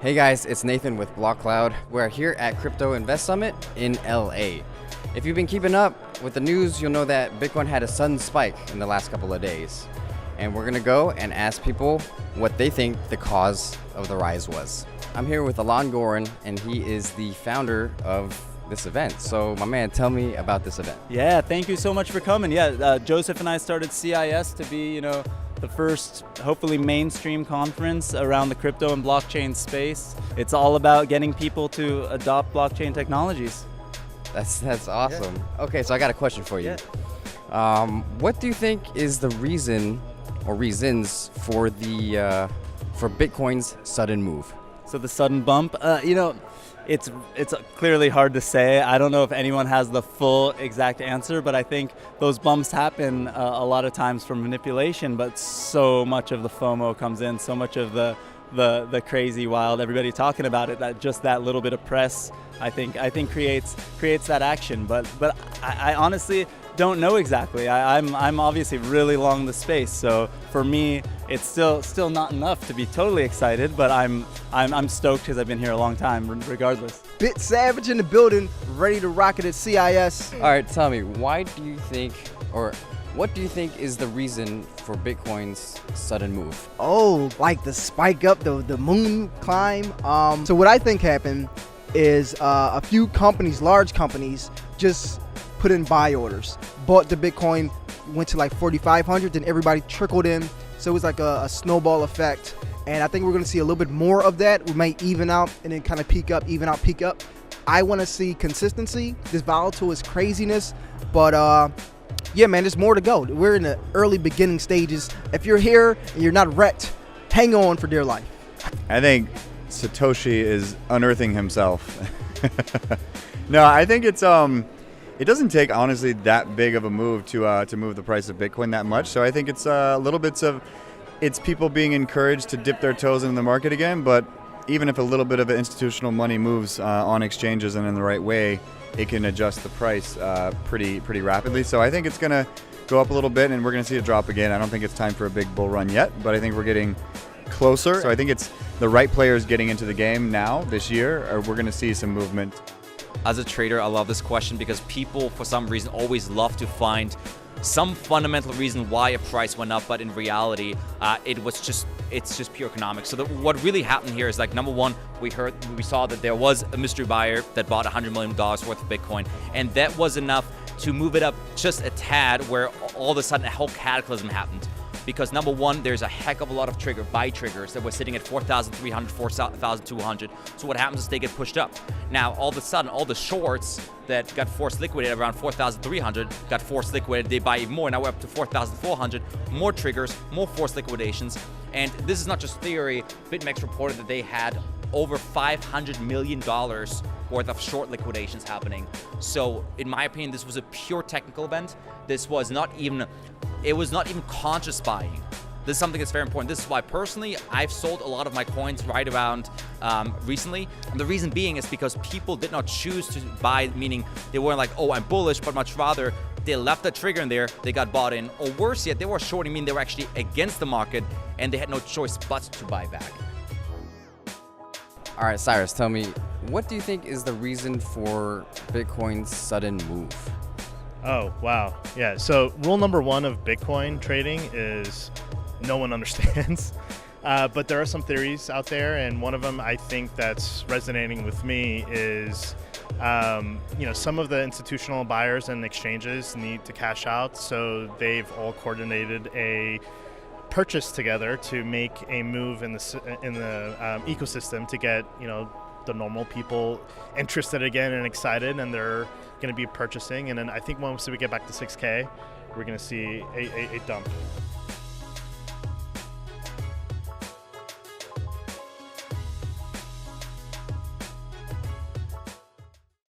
Hey guys, it's Nathan with Blockcloud. We're here at Crypto Invest Summit in LA. If you've been keeping up with the news, you'll know that Bitcoin had a sudden spike in the last couple of days. And we're gonna go and ask people what they think the cause of the rise was. I'm here with Alon Gorin, and he is the founder of this event. So my man, tell me about this event. Yeah, thank you so much for coming. Joseph and I started CIS to be, the first, hopefully mainstream conference around the crypto and blockchain space. It's all about getting people to adopt blockchain technologies. That's awesome. Yeah. Okay, so I got a question for you. Yeah. What do you think is the reason or reasons for the for Bitcoin's sudden move? So the sudden bump, it's clearly hard to say. I don't know if anyone has the full exact answer, but I think those bumps happen a lot of times from manipulation, but so much of the FOMO comes in, so much of the crazy wild, everybody talking about it, that just that little bit of press, I think creates that action. But I honestly don't know exactly. I'm obviously really long the space, so for me it's still not enough to be totally excited, but I'm stoked because I've been here a long time regardless. Bit Savage in the building, ready to rock it at CIS. All right, tell me, why do you think, or what do you think is the reason for Bitcoin's sudden move? Oh, like the spike up, the moon climb. So what I think happened is a few companies, large companies, just put in buy orders, bought the Bitcoin, went to like 4,500, then everybody trickled in. So it was like a snowball effect. And I think we're gonna see a little bit more of that. We might even out and then kind of peak up, even out, peak up. I wanna see consistency. This volatile is craziness, but yeah, man, there's more to go. We're in the early beginning stages. If you're here and you're not wrecked, hang on for dear life. I think Satoshi is unearthing himself. No, I think it's it doesn't take honestly that big of a move to move the price of Bitcoin that much. So I think it's little bits of it's people being encouraged to dip their toes in the market again. But even if a little bit of institutional money moves on exchanges and in the right way, it can adjust the price pretty rapidly. So I think it's going to go up a little bit, and we're going to see it drop again. I don't think it's time for a big bull run yet, but I think we're getting closer. So I think it's the right players getting into the game now this year, or we're going to see some movement. As a trader, I love this question because people, for some reason, always love to find some fundamental reason why a price went up, but in reality, it's just pure economics. So what really happened here is, like, number one, we saw that there was a mystery buyer that bought $100 million worth of Bitcoin, and that was enough to move it up just a tad, where all of a sudden a whole cataclysm happened. Because number one, there's a heck of a lot of buy triggers that were sitting at 4,300, 4,200. So what happens is they get pushed up. Now, all of a sudden, all the shorts that got forced liquidated around 4,300 got forced liquidated. They buy even more. Now we're up to 4,400. More triggers, more forced liquidations. And this is not just theory. BitMEX reported that they had over $500 million worth of short liquidations happening. So in my opinion, this was a pure technical event. This was not even conscious buying. This is something that's very important. This is why personally I've sold a lot of my coins right around recently. And the reason being is because people did not choose to buy, meaning they weren't like, oh, I'm bullish, but much rather they left the trigger in there, they got bought in, or worse yet, they were shorting, meaning they were actually against the market and they had no choice but to buy back. All right, Cyrus, tell me, what do you think is the reason for Bitcoin's sudden move? Oh, wow. Yeah, so rule number one of Bitcoin trading is no one understands. But there are some theories out there, and one of them I think that's resonating with me is, some of the institutional buyers and exchanges need to cash out, so they've all coordinated a purchase together to make a move in the ecosystem to get the normal people interested again and excited, and they're going to be purchasing. And then I think once we get back to 6K, we're going to see a dump.